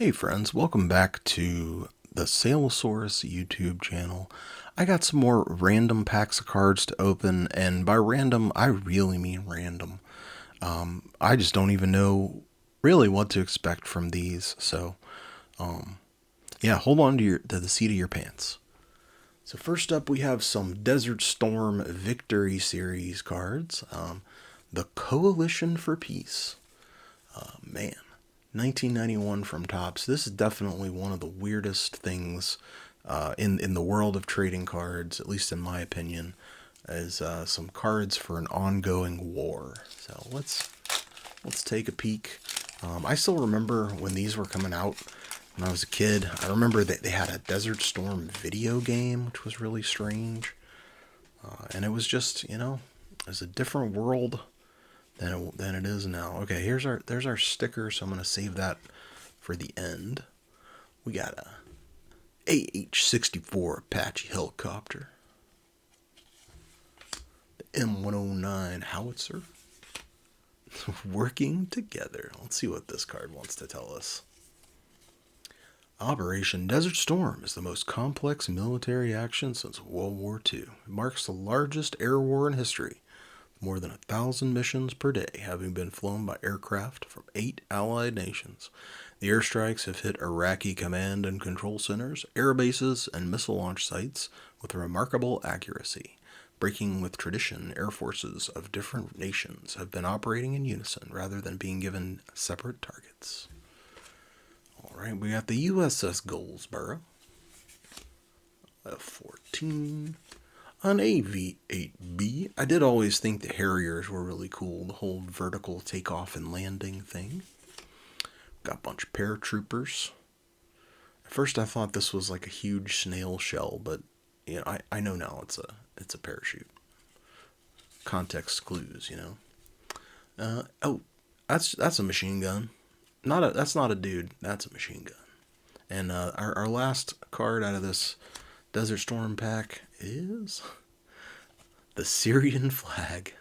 Hey friends, welcome back to the Saleosaurus YouTube channel. I got some more random packs of cards to open, and by random, I really mean random. I just don't even know really what to expect from these, so yeah, hold on to the seat of your pants. So first up, we have some Desert Storm Victory Series cards. The Coalition for Peace. Man, 1991 from Topps. This is definitely one of the weirdest things in the world of trading cards, at least in my opinion, is some cards for an ongoing war. So let's take a peek. I still remember when these were coming out when I was a kid. I remember that they had a Desert Storm video game, which was really strange, and it was just it was a different world than it is now. Okay, there's our sticker, so I'm gonna save that for the end. We got a AH-64 Apache helicopter, the M109 howitzer, working together. Let's see what this card wants to tell us. Operation Desert Storm is the most complex military action since World War II. It marks the largest air war in history. More than 1,000 missions per day having been flown by aircraft from 8 allied nations. The airstrikes have hit Iraqi command and control centers, air bases, and missile launch sites with remarkable accuracy. Breaking with tradition, air forces of different nations have been operating in unison rather than being given separate targets. Alright, we got the USS Goldsboro, F-14, an AV-8B. I did always think the Harriers were really cool, the whole vertical takeoff and landing thing. Got a bunch of paratroopers. At first I thought this was like a huge snail shell, but I know now it's a parachute. Context clues, oh, that's a machine gun. That's not a dude. That's a machine gun. And our last card out of this Desert Storm pack is the Syrian flag.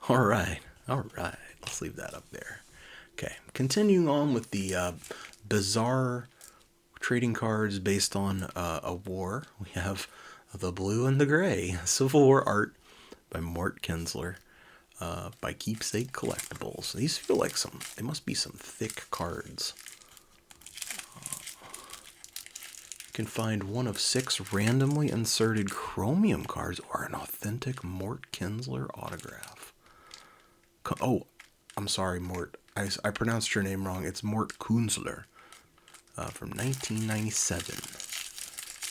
All right. Let's leave that up there. Okay, continuing on with the bizarre trading cards based on a war. We have the blue and the gray Civil War art by Mort Kinsler. By Keepsake Collectibles. These feel like they must be some thick cards. You can find one of 6 randomly inserted chromium cards or an authentic Mort Kinsler autograph. Oh, I'm sorry, Mort. I pronounced your name wrong. It's Mort Kinsler from 1997.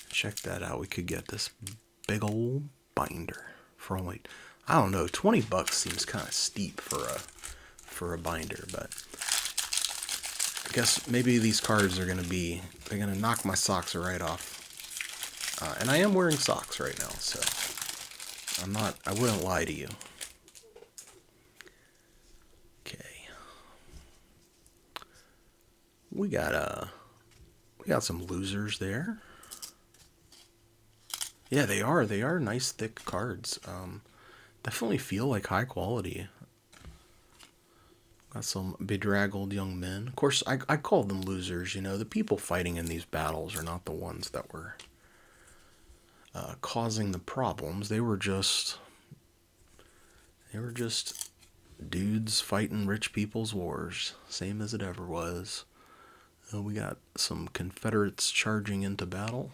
Check that out. We could get this big old binder for only, I don't know, $20 seems kind of steep for a binder, but I guess maybe these cards are they're gonna knock my socks right off. And I am wearing socks right now, so I wouldn't lie to you. Okay. We got some losers there. Yeah, they are nice thick cards. Definitely feel like high quality. Got some bedraggled young men. Of course, I call them losers. The people fighting in these battles are not the ones that were causing the problems. They were just dudes fighting rich people's wars, same as it ever was. We got some Confederates charging into battle.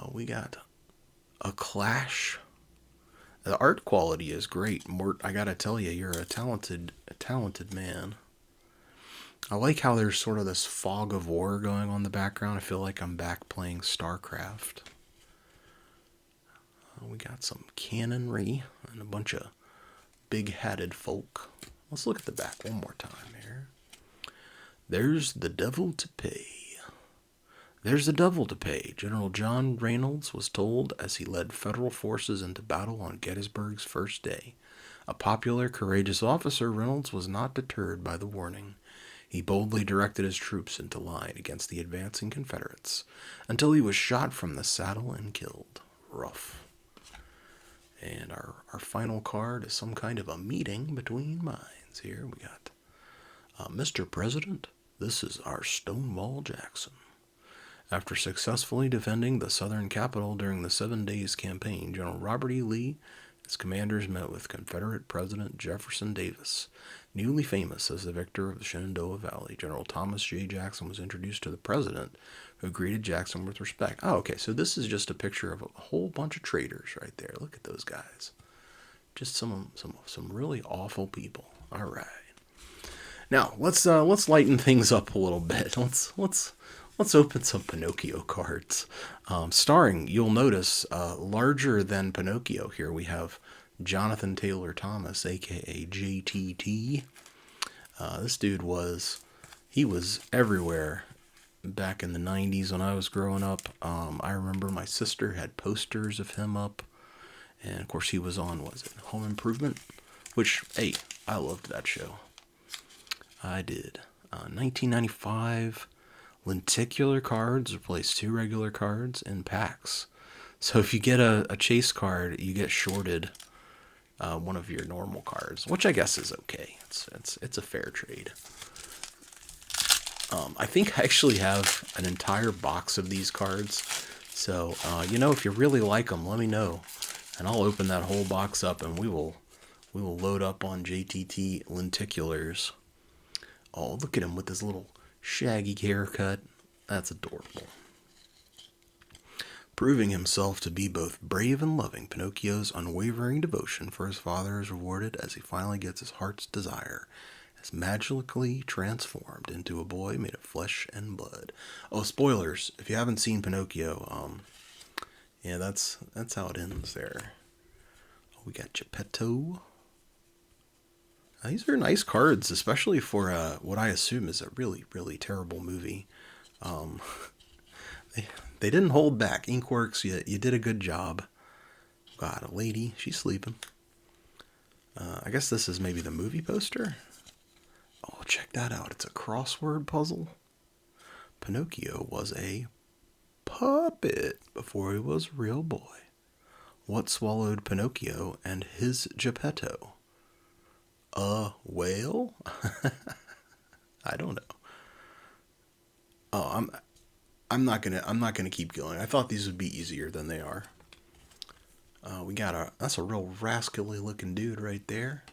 We got a clash. The art quality is great, Mort. I gotta tell you, you're a talented man. I like how there's sort of this fog of war going on in the background. I feel like I'm back playing StarCraft. We got some cannonry and a bunch of big-hatted folk. Let's look at the back one more time here. There's the devil to pay. There's the devil to pay, General John Reynolds was told as he led federal forces into battle on Gettysburg's first day. A popular, courageous officer, Reynolds was not deterred by the warning. He boldly directed his troops into line against the advancing Confederates until he was shot from the saddle and killed. Rough. And our final card is some kind of a meeting between minds here. We got Mr. President, this is our Stonewall Jackson. After successfully defending the Southern capital during the 7 Days Campaign, General Robert E. Lee and his commanders met with Confederate President Jefferson Davis. Newly famous as the victor of the Shenandoah Valley, General Thomas J. Jackson was introduced to the president, who greeted Jackson with respect. Oh, okay, so this is just a picture of a whole bunch of traitors right there. Look at those guys. Just some really awful people. All right. Now let's lighten things up a little bit. Let's open some Pinocchio cards. Starring, you'll notice, larger than Pinocchio here, we have Jonathan Taylor Thomas, aka JTT. This dude was everywhere back in the 90s when I was growing up. I remember my sister had posters of him up. And of course he was on, was it Home Improvement? Which, hey, I loved that show. I did. 1995, lenticular cards replace 2 regular cards in packs. So if you get a chase card, you get shorted one of your normal cards, which I guess is okay. It's a fair trade. I think I actually have an entire box of these cards. So, if you really like them, let me know. And I'll open that whole box up and we will load up on JTT lenticulars. Oh, look at him with his little shaggy haircut. That's adorable. Proving himself to be both brave and loving, Pinocchio's unwavering devotion for his father is rewarded as he finally gets his heart's desire, as magically transformed into a boy made of flesh and blood. Oh, spoilers! If you haven't seen Pinocchio, yeah, that's how it ends there. Oh, we got Geppetto. These are nice cards, especially for what I assume is a really, really terrible movie. They didn't hold back. Inkworks, you did a good job. God, a lady, she's sleeping. I guess this is maybe the movie poster. Oh, check that out. It's a crossword puzzle. Pinocchio was a puppet before he was a real boy. What swallowed Pinocchio and his Geppetto? A whale? I don't know. Oh, I'm not gonna keep going. I thought these would be easier than they are. We got that's a real rascally looking dude right there.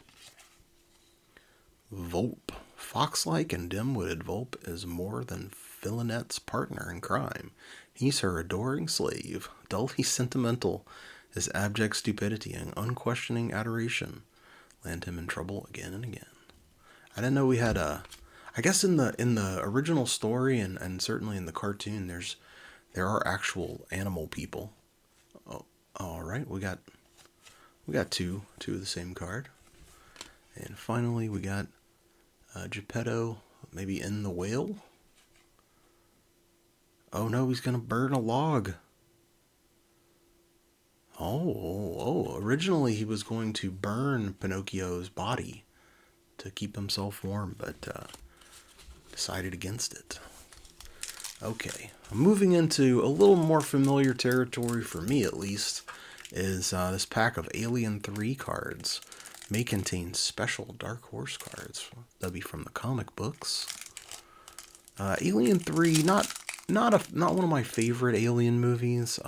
Volpe. Fox-like and dim-witted Volpe is more than Filinette's partner in crime. He's her adoring slave, dully sentimental. His abject stupidity and unquestioning adoration land him in trouble again and again. I didn't know we had I guess in the original story and certainly in the cartoon there are actual animal people. Oh, all right, we got two of the same card. And finally we got Geppetto maybe in the whale. Oh no, he's gonna burn a log. Oh, originally he was going to burn Pinocchio's body to keep himself warm, but decided against it. Okay, moving into a little more familiar territory, for me at least, is this pack of Alien 3 cards. May contain special Dark Horse cards. That'll be from the comic books. Alien 3, not one of my favorite Alien movies.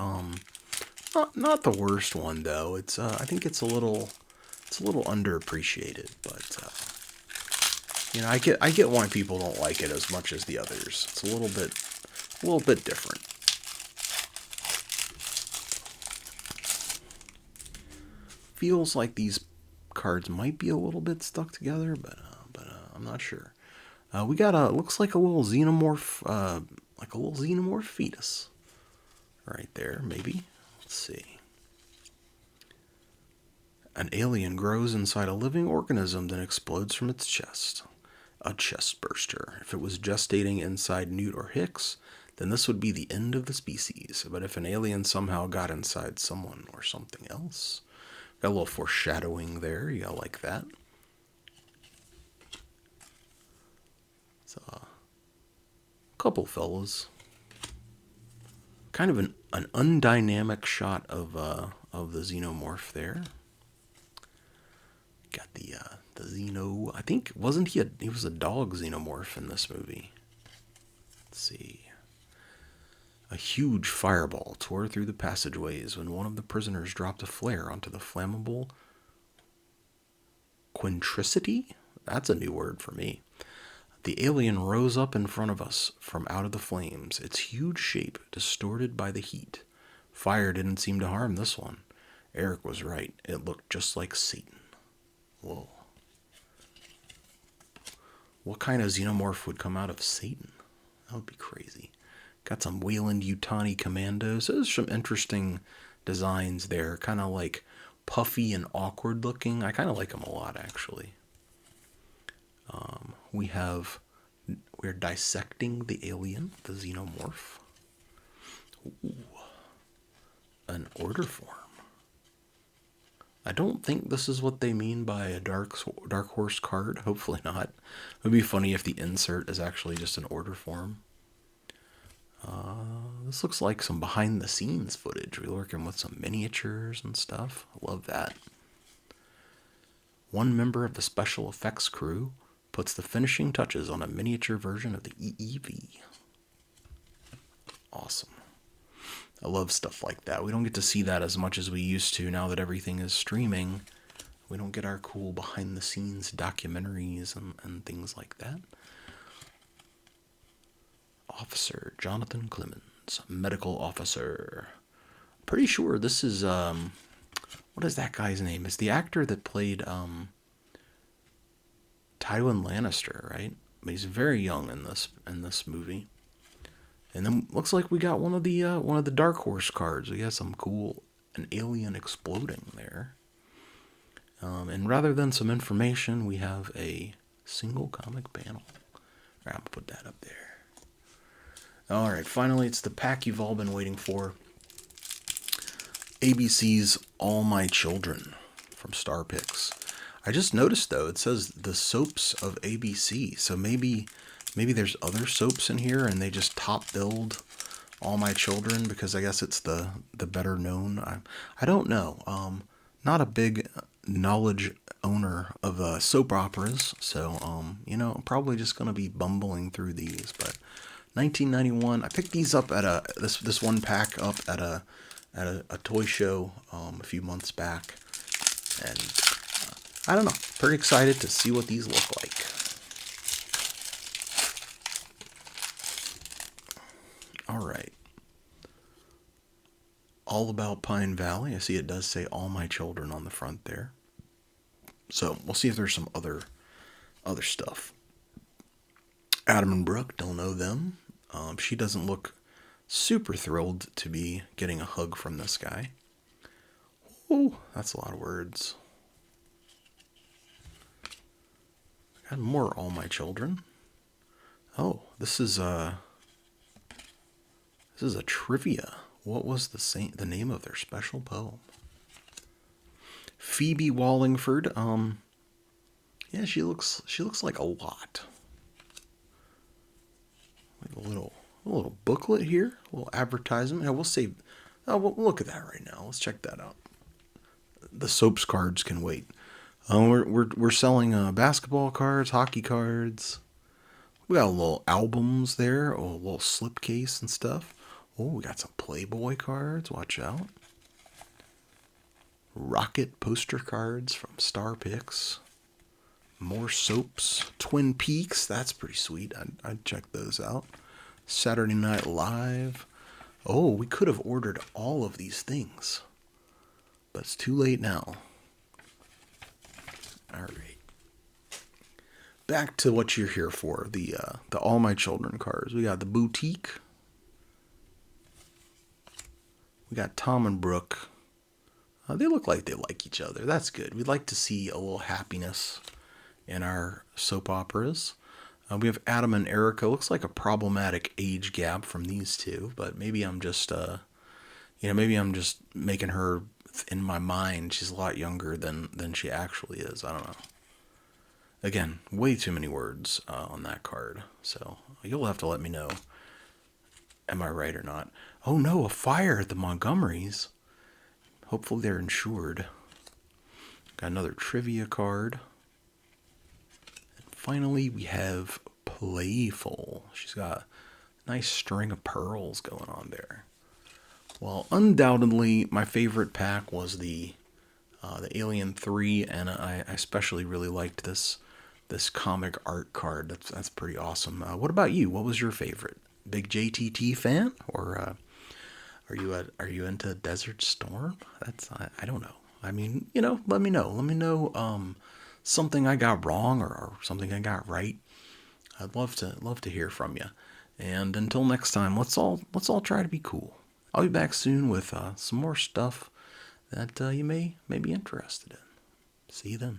Not the worst one though. It's I think it's a little underappreciated, but I get why people don't like it as much as the others. It's a little bit different. Feels like these cards might be a little bit stuck together, but I'm not sure. We got looks like a little xenomorph, fetus, right there. Maybe. Let's see. An alien grows inside a living organism, then explodes from its chest. A chest burster. If it was gestating inside Newt or Hicks, then this would be the end of the species. But if an alien somehow got inside someone or something else, got a little foreshadowing there. You gotta like that. So, a couple fellas. Kind of an undynamic shot of the xenomorph there. Got the Xeno. I think wasn't he was a dog xenomorph in this movie. Let's see. A huge fireball tore through the passageways when one of the prisoners dropped a flare onto the flammable quintricity. That's a new word for me. The alien rose up in front of us from out of the flames, its huge shape distorted by the heat. Fire didn't seem to harm this one. Eric was right. It looked just like Satan. Whoa. What kind of xenomorph would come out of Satan? That would be crazy. Got some Wayland Yutani commandos. There's some interesting designs there. Kind of like puffy and awkward looking. I kind of like them a lot, actually. We're dissecting the alien, the xenomorph. Ooh, an order form. I don't think this is what they mean by a dark horse card. Hopefully not. It would be funny if the insert is actually just an order form. This looks like some behind the scenes footage. We're working with some miniatures and stuff. I love that. One member of the special effects crew puts the finishing touches on a miniature version of the EEV. Awesome. I love stuff like that. We don't get to see that as much as we used to now that everything is streaming. We don't get our cool behind the scenes documentaries and things like that. Officer Jonathan Clemens, medical officer. Pretty sure this is what is that guy's name? It's the actor that played Tywin Lannister, right? But he's very young in this movie. And then looks like we got one of the Dark Horse cards. We got some cool an alien exploding there. And rather than some information, we have a single comic panel. I'm gonna put that up there. All right, finally, it's the pack you've all been waiting for. ABC's All My Children from Star Picks. I just noticed though it says the soaps of ABC, so maybe there's other soaps in here and they just top billed All My Children because I guess it's the better known. I don't know. Not a big knowledge owner of soap operas, so I'm probably just gonna be bumbling through these. But 1991, I picked these up at this one pack up at a toy show a few months back, and I don't know, pretty excited to see what these look like. All right. All About Pine Valley. I see it does say All My Children on the front there. So we'll see if there's some other stuff. Adam and Brooke, don't know them. She doesn't look super thrilled to be getting a hug from this guy. Oh, that's a lot of words. Got more All My Children. Oh, this is a trivia. What was the name of their special poem? Phoebe Wallingford. Yeah, she looks like a lot. Like a little booklet here, a little advertisement. Yeah, we'll save. Oh, we'll look at that right now. Let's check that out. The soaps cards can wait. We're selling basketball cards, hockey cards. We got little albums there, a little slipcase and stuff. Oh, we got some Playboy cards. Watch out. Rocket poster cards from Star Picks. More soaps. Twin Peaks. That's pretty sweet. I'd check those out. Saturday Night Live. Oh, we could have ordered all of these things, but it's too late now. All right. Back to what you're here for. The All My Children cards. We got the Boutique. We got Tom and Brooke. They look like they like each other. That's good. We'd like to see a little happiness in our soap operas. We have Adam and Erica. Looks like a problematic age gap from these two, but maybe I'm just, maybe I'm just making her in my mind. She's a lot younger than she actually is. I don't know. Again, way too many words on that card, so you'll have to let me know. Am I right or not? Oh no, a fire at the Montgomerys. Hopefully they're insured. Got another trivia card. And finally, we have Playful. She's got a nice string of pearls going on there. Well, undoubtedly, my favorite pack was the Alien 3, and I especially really liked this comic art card. That's pretty awesome. What about you? What was your favorite? Big JTT fan, or are you into Desert Storm? I don't know. I mean, let me know. Let me know something I got wrong, or something I got right. I'd love to hear from you. And until next time, let's all try to be cool. I'll be back soon with some more stuff that you may be interested in. See you then.